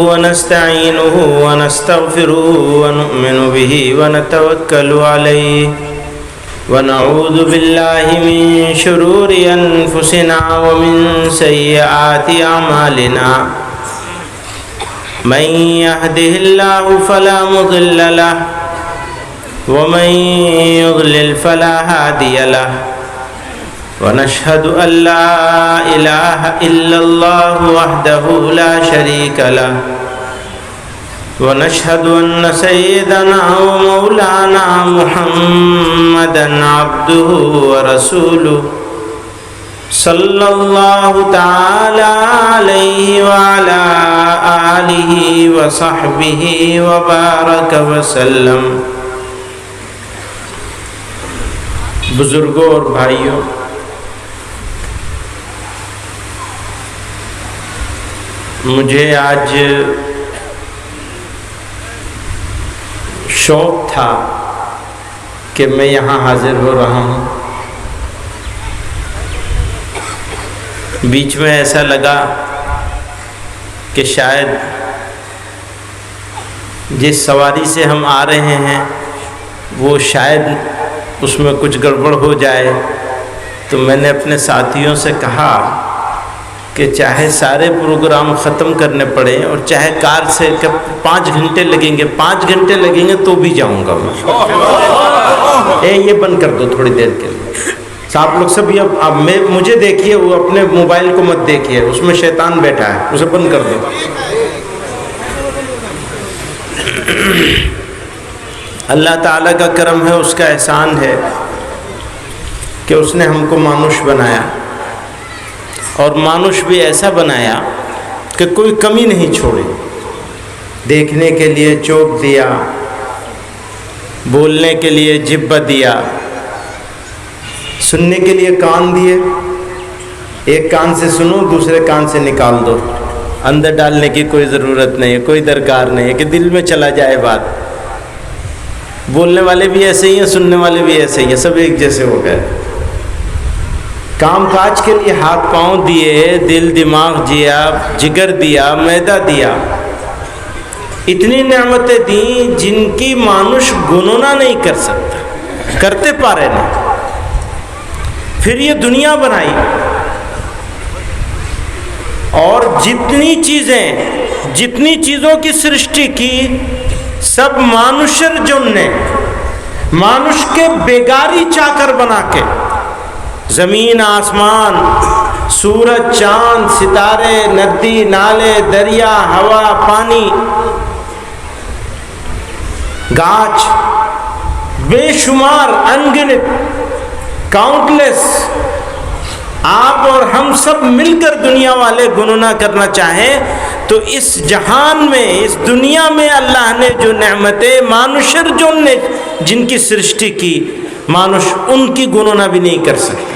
वनस्तईनुहु वनस्तगफिरुहु वनु'मिनु बिहि वनतवक्कलु अलैहि वनऊज़ु बिल्लाहि मिन शुरूरि अनफुसिना व मिन सय्यिआति अमालिना मन यहदिहिल्लाहु फला मुज़िल्ल लहु व मन युज़लिल फला हादिय लहु वनशहदु अल्ला इलाहा इल्लल्लाहु वहदहु ला शरीका लहु वनशहदु अन्न सय्यदना व मौलाना मुहम्मदन अब्दुहु व रसूलुहु सल्लल्लाहु तआला अलैहि व अला आलिहि व सहबिहि व बारक व सल्लम। बुजुर्गों और भाइयों, मुझे आज शौक़ था कि मैं यहाँ हाजिर हो रहा हूँ। बीच में ऐसा लगा कि शायद जिस सवारी से हम आ रहे हैं वो शायद उसमें कुछ गड़बड़ हो जाए, तो मैंने अपने साथियों से कहा कि चाहे सारे प्रोग्राम ख़त्म करने पड़े और चाहे कार से 5 घंटे लगेंगे, 5 घंटे लगेंगे तो भी जाऊंगा मैं। ये बंद कर दो थोड़ी देर के लिए। आप लोग सब अब मुझे देखिए, वो अपने मोबाइल को मत देखिए, उसमें शैतान बैठा है, उसे बंद कर दो। अल्लाह ताला का करम है, उसका एहसान है कि उसने हमको मानुष बनाया और मानुष भी ऐसा बनाया कि कोई कमी नहीं छोड़ी। देखने के लिए चोख दिया, बोलने के लिए जिब्बा दिया, सुनने के लिए कान दिए। एक कान से सुनो, दूसरे कान से निकाल दो। अंदर डालने की कोई ज़रूरत नहीं है, कोई दरकार नहीं है कि दिल में चला जाए बात। बोलने वाले भी ऐसे ही हैं, सुनने वाले भी ऐसे ही हैं, सब एक जैसे हो गए। काम काज के लिए हाथ पांव दिए, दिल दिमाग दिया, जिगर दिया, मैदा दिया, इतनी नेमतें दी जिनकी मानुष गुणना नहीं कर सकता, करते पारे नहीं। फिर ये दुनिया बनाई और जितनी चीज़ों की सृष्टि की सब मानुषर जुन्ने, मानुष के बेगारी चाकर बना के, ज़मीन आसमान, सूरज चांद सितारे, नदी नाले दरिया हवा पानी गाछ, बेशुमार अनगिनत काउंटलेस, आप और हम सब मिलकर दुनिया वाले गुणना करना चाहें तो इस जहान में, इस दुनिया में अल्लाह ने जो नेमतें मानुषर जो ने जिनकी सृष्टि की, मानुष उनकी गुणना भी नहीं कर सकते।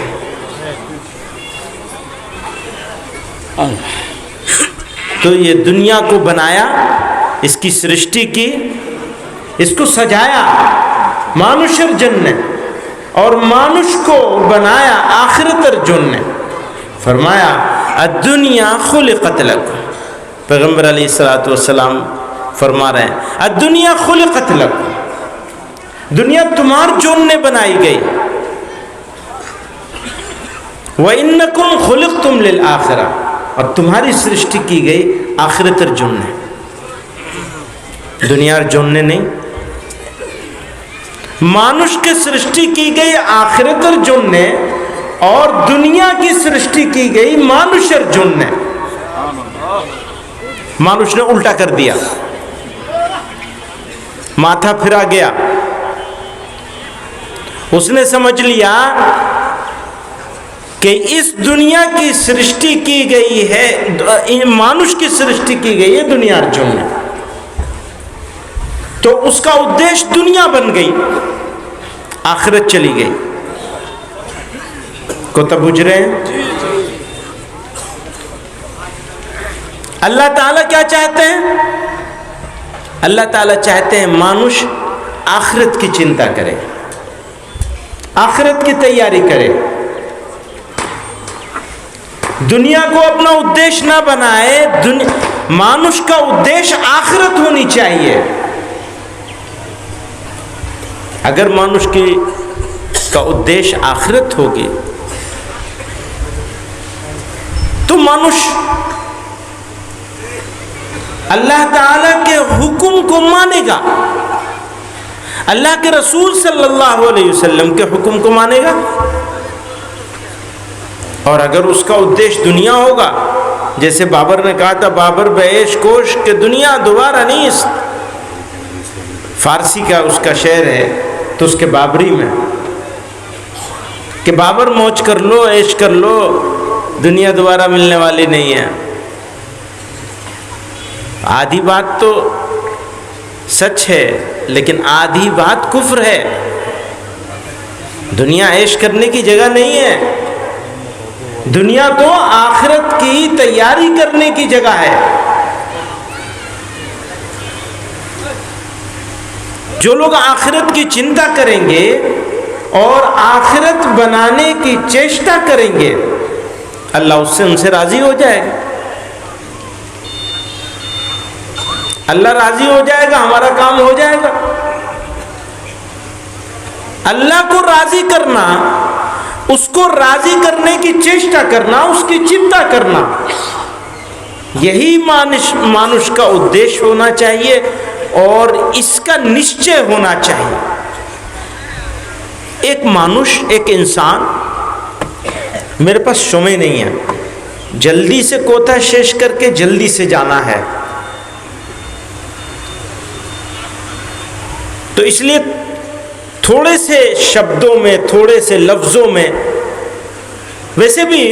तो ये दुनिया को बनाया, इसकी सृष्टि की, इसको सजाया मानुषर जन ने और मानुष को बनाया आखिरतर जुन ने। फरमाया अद्दुनिया खुलिक़त लकुम, पैगम्बर अलैहिस्सलातु वस्सलाम फरमा रहे हैं अद्दुनिया खुलिक़त लकुम, दुनिया तुम्हार जुन ने बनाई गई। व इन्नकुम खुलिक़तुम लिल आखिरा, और तुम्हारी सृष्टि की गई आखिरतर जुन ने, दुनिया जुन ने नहीं। मानुष की सृष्टि की गई आखिरतर जुन ने और दुनिया की सृष्टि की गई मानुषर जुन ने। मानुष ने उल्टा कर दिया, माथा फिरा गया। उसने समझ लिया कि इस दुनिया की सृष्टि की गई है, मानुष की सृष्टि की गई है दुनिया जुन ने, तो उसका उद्देश्य दुनिया बन गई, आखिरत चली गई। को तब बुझ रहे हैं? अल्लाह ताला क्या चाहते हैं? अल्लाह ताला चाहते हैं मानुष आखिरत की चिंता करे, आखिरत की तैयारी करे, दुनिया को अपना उद्देश्य ना बनाए। मानुष का उद्देश्य आखिरत होनी चाहिए। अगर मानुष का उद्देश्य आखिरत होगी तो मानुष अल्लाह ताला के हुक्म को मानेगा, अल्लाह के रसूल सल्लल्लाहु अलैहि वसल्लम के हुक्म को मानेगा। और अगर उसका उद्देश्य दुनिया होगा, जैसे बाबर ने कहा था, बाबर बऐश कोश के दुनिया दोबारा नहीं, फारसी का उसका शेर है, तो उसके बाबरी में कि बाबर मौज कर लो, ऐश कर लो, दुनिया दोबारा मिलने वाली नहीं है। आधी बात तो सच है, लेकिन आधी बात कुफ्र है। दुनिया ऐश करने की जगह नहीं है, दुनिया तो आखिरत की तैयारी करने की जगह है। जो लोग आखिरत की चिंता करेंगे और आखिरत बनाने की चेष्टा करेंगे, अल्लाह उससे उनसे राजी हो जाएगा। अल्लाह राजी हो जाएगा, हमारा काम हो जाएगा। अल्लाह को राजी करना, उसको राजी करने की चेष्टा करना, उसकी चिंता करना, यही मानुष का उद्देश्य होना चाहिए और इसका निश्चय होना चाहिए। एक मानुष, एक इंसान, मेरे पास समय नहीं है, जल्दी से कोता शेष करके जल्दी से जाना है, तो इसलिए थोड़े से शब्दों में, थोड़े से लफ्ज़ों में, वैसे भी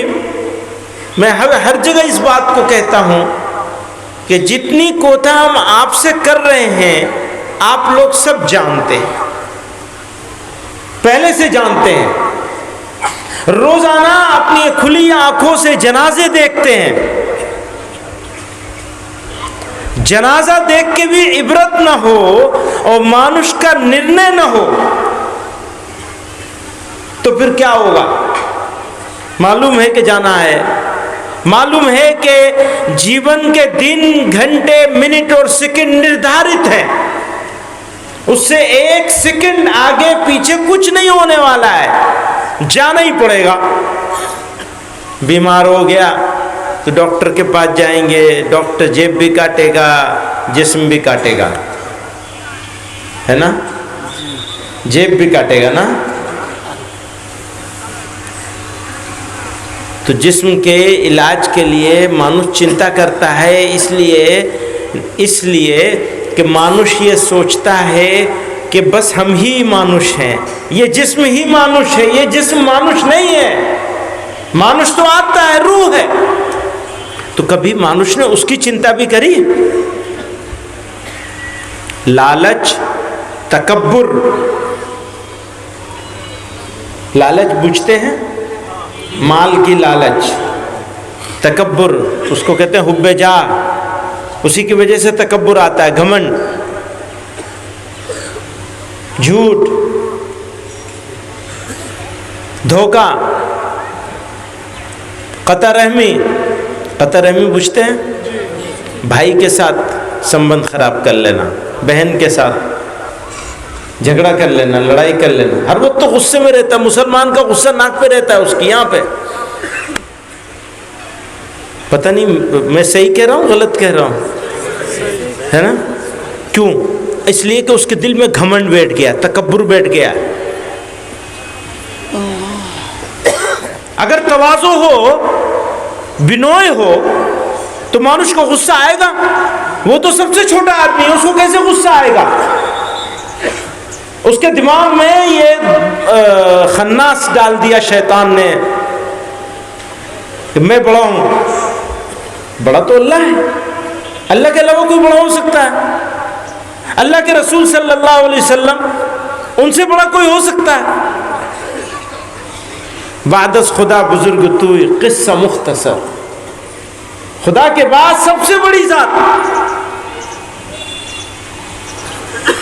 मैं हर जगह इस बात को कहता हूँ कि जितनी कोता हम आपसे कर रहे हैं आप लोग सब जानते हैं, पहले से जानते हैं। रोज़ाना अपनी खुली आंखों से जनाजे देखते हैं, जनाजा देख के भी इबरत न हो और मानुष का निर्णय न हो तो फिर क्या होगा? मालूम है कि जाना है, मालूम है कि जीवन के दिन, घंटे, मिनट और सेकंड निर्धारित है, उससे एक सेकंड आगे पीछे कुछ नहीं होने वाला है, जाना ही पड़ेगा। बीमार हो गया तो डॉक्टर के पास जाएंगे, डॉक्टर जेब भी काटेगा, जिस्म भी काटेगा, है ना? जेब भी काटेगा ना? तो जिस्म के इलाज के लिए मानुष चिंता करता है, इसलिए कि मानुष ये सोचता है कि बस हम ही मानुष हैं, ये जिस्म ही मानुष है, ये जिस्म मानुष नहीं है। मानुष तो आता है, रूह है। तो कभी मानुष ने उसकी चिंता भी करी? लालच, तकब्बुर, लालच बुझते हैं, माल की लालच, तकब्बुर उसको कहते हैं हुब्बे जा, उसी की वजह से तकब्बुर आता है, घमंड, झूठ, धोखा, कतई रहमी। कतई रहमी बुझते हैं? भाई के साथ संबंध खराब कर लेना, बहन के साथ झगड़ा कर लेना, लड़ाई कर लेना, हर वक्त तो गुस्से में रहता है। मुसलमान का गुस्सा नाक पे रहता है उसकी, यहाँ पे। पता नहीं मैं सही कह रहा हूँ गलत कह रहा हूँ, है ना? क्यों? इसलिए कि उसके दिल में घमंड बैठ गया, तकब्बुर बैठ गया। अगर तवाज़ु हो, बिनोय हो, तो मानुष को गुस्सा आएगा। वो तो सबसे छोटा आदमी है, उसको कैसे गुस्सा आएगा? उसके दिमाग में ये खन्नास डाल दिया शैतान ने कि मैं बड़ा हूं। बड़ा तो अल्लाह है, अल्लाह के अलावा कोई बड़ा हो सकता है? अल्लाह के रसूल सल्लल्लाहु अलैहि वसल्लम, उनसे बड़ा कोई हो सकता है? बादस खुदा बुजुर्ग तू, किस्सा मुख्तसर। खुदा के बाद सबसे बड़ी जात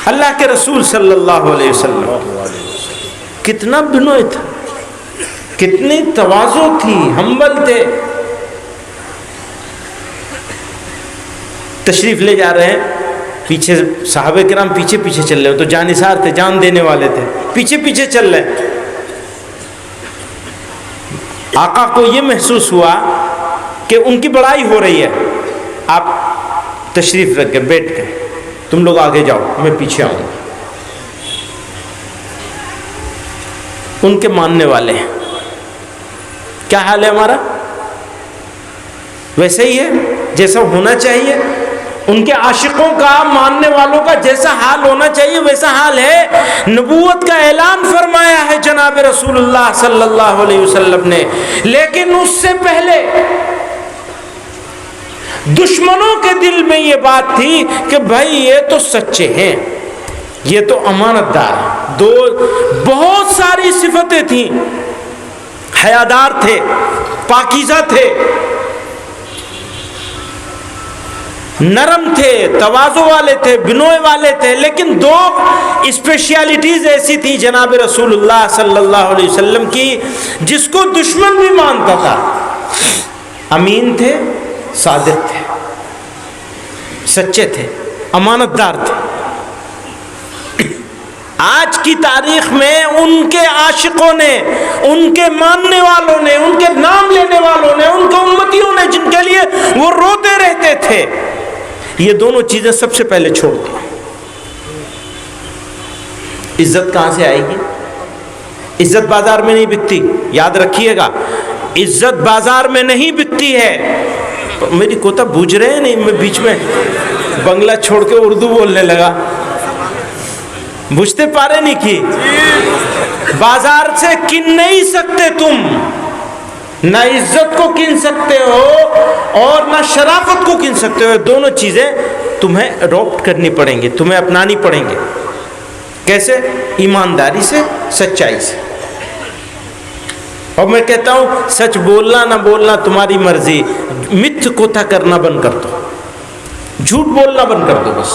अल्लाह के रसूल सल्लल्लाहु अलैहि वसल्लम। कितना बिनोय था, कितनी तवाज़ु थी, हम्बल थे। तशरीफ़ ले जा रहे हैं, पीछे सहाबे किराम पीछे पीछे चल रहे हो, तो जानिसार थे, जान देने वाले थे, पीछे पीछे चल रहे हैं। आका को ये महसूस हुआ कि उनकी बड़ाई हो रही है, आप तशरीफ़ रख के बैठ गए, तुम लोग आगे जाओ, मैं पीछे आऊँगा। उनके मानने वाले हैं, क्या हाल है हमारा? वैसे ही है जैसा होना चाहिए। उनके आशिकों का, मानने वालों का जैसा हाल होना चाहिए वैसा हाल है। नबूवत का ऐलान फरमाया है जनाब रसूलुल्लाह सल्लल्लाहु अलैहि वसल्लम ने, लेकिन उससे पहले दुश्मनों के दिल में ये बात थी कि भाई ये तो सच्चे हैं, ये तो अमानतदार हैं। दो बहुत सारी सिफतें थी, हयादार थे, पाकीज़ा थे, नरम थे, तवाज़ो वाले थे, बिनोए वाले थे, लेकिन दो स्पेशलिटीज़ ऐसी थी जनाब रसूलुल्लाह सल्लल्लाहु अलैहि वसल्लम की जिसको दुश्मन भी मानता था। अमीन थे, सादिक थे, सच्चे थे, अमानतदार थे। आज की तारीख में उनके आशिकों ने, उनके मानने वालों ने, उनके नाम लेने वालों ने, उनके उम्मतियों ने, जिनके लिए वो रोते रहते थे, ये दोनों चीजें सबसे पहले छोड़ दी। इज्जत कहां से आएगी? इज्जत बाजार में नहीं बिकती, याद रखिएगा। इज्जत बाजार में नहीं बिकती है। मेरी कोता बूझ रहे हैं नहीं, मैं बीच में बंगला छोड़ के उर्दू बोलने लगा, बुझते पारे नहीं की। बाजार से किन नहीं सकते तुम, ना इज्जत को किन सकते हो और ना शराफत को किन सकते हो। दोनों चीजें तुम्हें अडॉप्ट करनी पड़ेंगी, तुम्हें अपनानी पड़ेंगी। कैसे? ईमानदारी से, सच्चाई से। और मैं कहता हूं सच बोलना ना बोलना तुम्हारी मर्जी, मिथ्य कोथा करना बंद कर दो, झूठ बोलना बंद कर दो। बस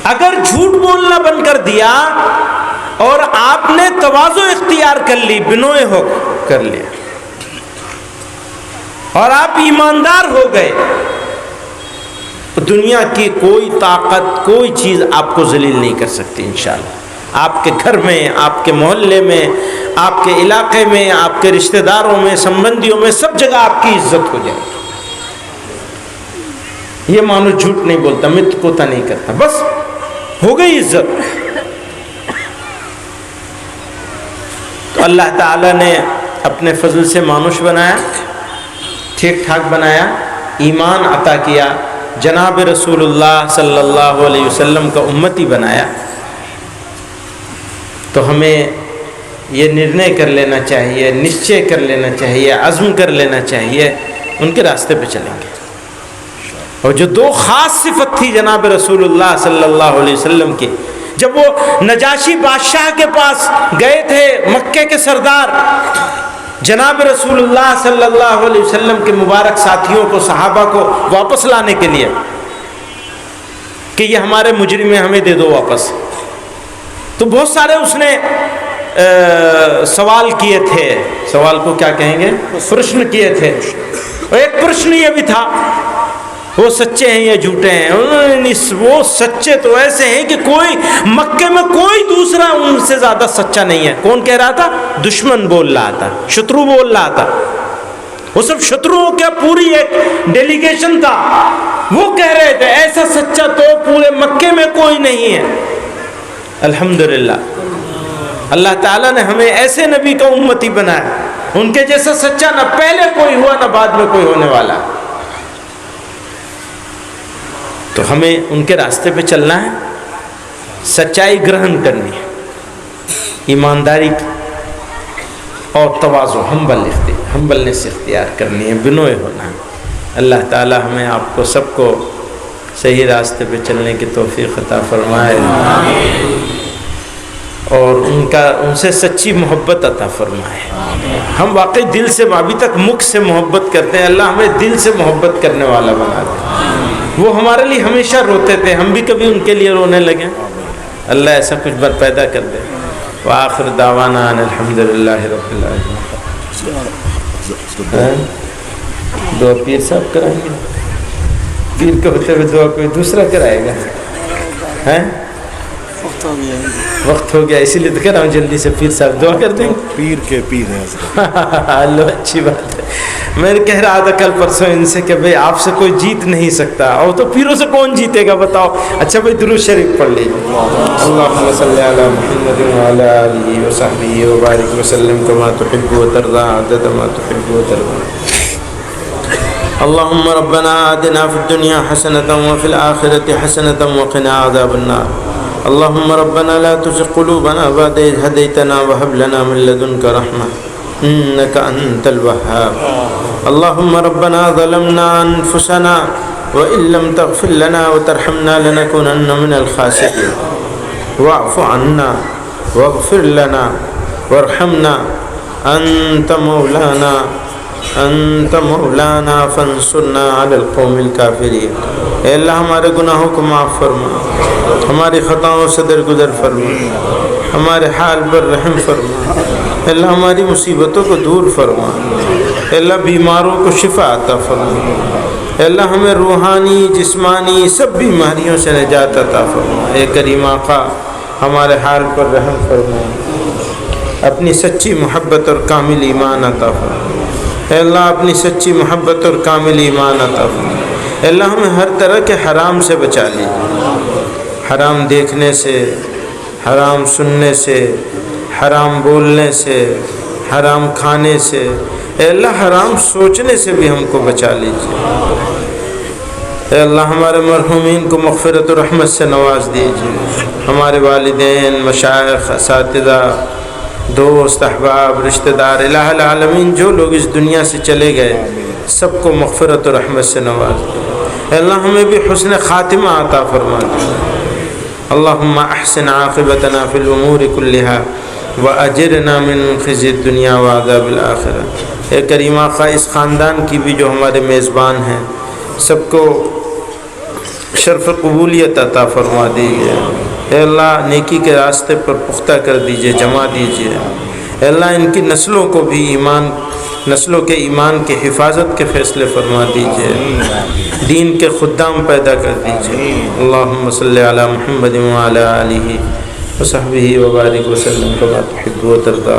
अगर झूठ बोलना बंद कर दिया और आपने तवाज़ो इख्तियार कर ली, बिनोए हो कर लिया और आप ईमानदार हो गए, तो दुनिया की कोई ताकत, कोई चीज़ आपको जलील नहीं कर सकती इंशाअल्लाह। आपके घर में, आपके मोहल्ले में, आपके इलाके में, आपके रिश्तेदारों में, संबंधियों में, सब जगह आपकी इज्जत हो जाएगी। ये मानो झूठ नहीं बोलता, मिथ्या कोता नहीं करता, बस हो गई इज्जत। तो अल्लाह ताला ने अपने फजल से मानुष बनाया, ठीक ठाक बनाया, ईमान अता किया, जनाब रसूलुल्लाह सल्लल्लाहु अलैहि वसल्लम का उम्मती बनाया। तो हमें ये निर्णय कर लेना चाहिए, निश्चय कर लेना चाहिए, अज़्म कर लेना चाहिए, उनके रास्ते पे चलेंगे। और जो दो ख़ास सिफत थी जनाब रसूलुल्लाह सल्लल्लाहु अलैहि वसल्लम की, जब वो नजाशी बादशाह के पास गए थे, मक्के के सरदार जनाब रसूलुल्लाह सल्लल्लाहु अलैहि वसल्लम के मुबारक साथियों को, सहाबा को वापस लाने के लिए कि ये हमारे मुजरिम हैं, हमें दे दो वापस। तो बहुत सारे उसने सवाल किए थे, सवाल को क्या कहेंगे, प्रश्न किए थे। और एक प्रश्न ये भी था, वो सच्चे हैं या झूठे हैं? वो सच्चे तो ऐसे हैं कि कोई मक्के में कोई दूसरा उनसे ज्यादा सच्चा नहीं है। कौन कह रहा था? दुश्मन बोल रहा था, शत्रु बोल रहा था। वो सब शत्रुओं का पूरी एक डेलीगेशन था, वो कह रहे थे ऐसा सच्चा तो पूरे मक्के में कोई नहीं है। अल्हम्दुलिल्लाह, अल्लाह ताला ने हमें ऐसे नबी का उम्मती बनाया, उनके जैसा सच्चा ना पहले कोई हुआ ना बाद में कोई होने वाला। तो हमें उनके रास्ते पे चलना है, सच्चाई ग्रहण करनी है, ईमानदारी और तवाज़ु, हम्बलनेस इख्तियार करनी है, बिनोए होना है। अल्लाह ताला हमें आपको सबको सही रास्ते पे चलने की तौफीक अता फरमाए और उनसे सच्ची मोहब्बत अता फरमाए। हम वाकई दिल से, अभी तक मुख से मोहब्बत करते हैं, अल्लाह हमें दिल से मोहब्बत करने वाला बना दे। वो हमारे लिए हमेशा रोते थे, हम भी कभी उनके लिए रोने लगे। अल्लाह ऐसा कुछ पैदा कर दे। व आखिर दावाना अल्हम्दुलिल्लाहि रब्बिल आलमीन। दो पीर साहब कराएंगे। पीर के होते हुए दुआ कोई दूसरा कराएगा? हैं? वक्त हो गया, इसीलिए तो कह रहा हूँ जल्दी से पीर साहब दुआ कर देंगे। पीर के पीर है। लो अच्छी बात है। मैं कह रहा था कल परसों इनसे कि भाई आपसे कोई जीत नहीं सकता, और तो पीरों से कौन जीतेगा बताओ। अच्छा भाई दुरूद शरीफ पढ़ लीजिए। अल्लाहुम्मा सल्ली अला मुहम्मद व अला आलिहि व सहबिहि व बारिक व सल्लिम कमा तुहिब्बु व तर्दा अदद मा तुहिब्बु व तर्दा। अल्लाहुम्मा रब्बना आतिना फिद दुनिया हसनतन व फिल आखिरति हसनतन व क़िना अज़ाबन नार। अल्लाहुम्मा रब्बना ला तुज़िग़ क़ुलूबना बअद इज़ हदैतना व हब लना मिन लदुनका रहमा इन्नका अंतल वह्हाब। अल्लाहुम्मा रब्बना ज़लमना अनफुसना व इल्लम तग़फ़िर लना व तरहमना लनकुनन्ना मिनल ख़ासिरीन वअफ़ु अन्ना वग़फ़िर लना वरहमना अंत मौलाना फंसुरना अलल क़ौमिल काफ़िरीन। ऐ अल्लाह हमारे गुनाहों को माफ़ फरमा, हमारी ख़ताओं से दरगुज़र फरमा, हमारे हाल पर रहम फरमा। अल्लाह हमारी मुसीबतों को दूर फरमा। अल्लाह बीमारों को शिफा अता फरमा। अल्लाह हमें रूहानी जिस्मानी सब बीमारियों से निजात अता फरमा। ए करीम आका हमारे हाल पर रहम फरमा, अपनी सच्ची मोहब्बत और कामिल ईमान अता फरमा। अल्लाह अपनी सच्ची मोहब्बत और कामिल ईमान अता फरमा। अल्लाह हमें हर तरह के हराम से बचा लीजिए, हराम देखने से, हराम सुनने से, हराम बोलने से, हराम खाने से, अल्लाह हराम सोचने से भी हमको बचा लीजिए। अल्लाह हमारे मरहूमीन को मग़फ़िरत और रहमत से नवाज़ दीजिए। हमारे वालिदैन, मशाइख़, असातिज़ा, दोस्त, अहबाब, रिश्तेदार, इलाहुल आलमीन जो लोग इस दुनिया से चले गए सबको मग़फ़िरत और रहमत से नवाज़ दीजिए। अल्लाह हमें भी हुस्न ख़ातिमा अता फरमा दीजिए। अल्लाहुम्मा अहसिन आक़िबतना फ़िल उमूरि कुल्लिहा व अजिरना मिन ख़िज़्यि दुनिया व अज़ाबिल आख़िरह। ए करीम आक़ा इस ख़ानदान की भी जो हमारे मेज़बान हैं सबको शर्फ़ क़बूलियत अता फ़रमा दीजिए। अल्लाह नेकी के रास्ते पर पुख्ता कर दीजिए, जमा दीजिए। अल्लाह इनकी नस्लों को भी नस्लों के ईमान के हिफाजत के फ़ैसले फरमा दीजिए, दीन के खुद्दाम पैदा कर दीजिए। अल्लाहुम्मा सल्ली अला मुहम्मद व अला आलिहि व सहबिहि व बारिक व सल्लिम कमा तुहिब्बु व तर्दा।